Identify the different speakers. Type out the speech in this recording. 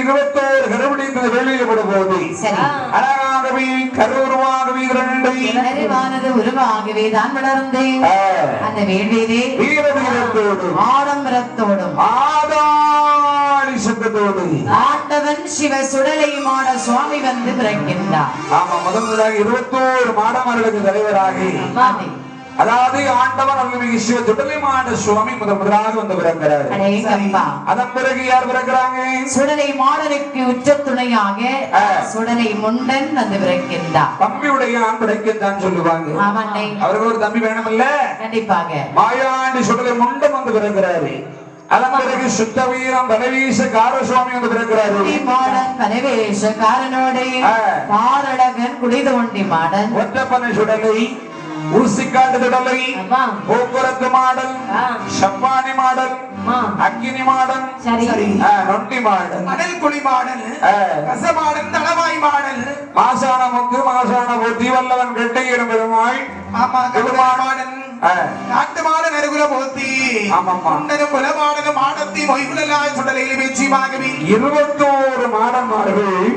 Speaker 1: 21 கருவடி இந்த வேளையில போடும்போது அழகாகவே கருவுருவாகவே இரண்டை
Speaker 2: நிறைவானது உருவாகவே தான் வளர்ந்து அந்த வேள்வியிலே
Speaker 1: வீரவீரத்தோடு
Speaker 2: ஆடம்பரத்தோடும்
Speaker 1: ஆதாரி சத்தத்தோடு
Speaker 2: ஆண்டவன் சிவ சுடலை மாட சுவாமி வந்து பிறக்கின்றார்.
Speaker 1: ஆமா, முதலாக 21 மாடமார்களுக்கு தலைவராகி அதாவது ஆண்டவன் அருள்மிகு சிவ சுடலைமாட சுவாமி முதலாக வந்து பிறக்கிறார். அதன் பிறகு யார் பிறக்கிறாங்க?
Speaker 2: சுடலை மாடனுக்கு உச்ச துணையாக சுடலை முண்டன் வந்து பிறக்கின்றார்.
Speaker 1: தம்பியுடைய ஆண் பிறக்கின்றான் சொல்லுவாங்க. அவருக்கு ஒரு தம்பி வேணும் இல்ல?
Speaker 2: கண்டிப்பாக.
Speaker 1: மாயாண்டி சுடலை முண்டன் வந்து பிறக்கிறாரு. அதன் பிறகு சுத்த வீரம் பலவீசக்கார சுவாமி வந்து பிறக்கிறாரு.
Speaker 2: மாடன் பலவேஷக்காரனோடு பாரழகன் குடிதோண்டி மாடன்
Speaker 1: ஒற்றப்பனை சுடலை ஊசிக்காட்டு சுடலை போக்குவரத்து மாடல் சப்பானி மாடல் அக்கினி மாடல் நொண்டி மாடல்
Speaker 3: அனல் குழி மாடல் கசமாடல் தளவாய் மாடல்
Speaker 1: மாசான முக்கு மாசான புத்தி வல்லவன் கெட்டையிடும் பெருமாள்
Speaker 3: மாடல் நாட்டு மாடன் அருகுல போத்தி குலமாடனும் மாடத்தி மொய்குலாய் சுடலையில் வெற்றியாகவே
Speaker 1: 21 மாடன்மார்கள்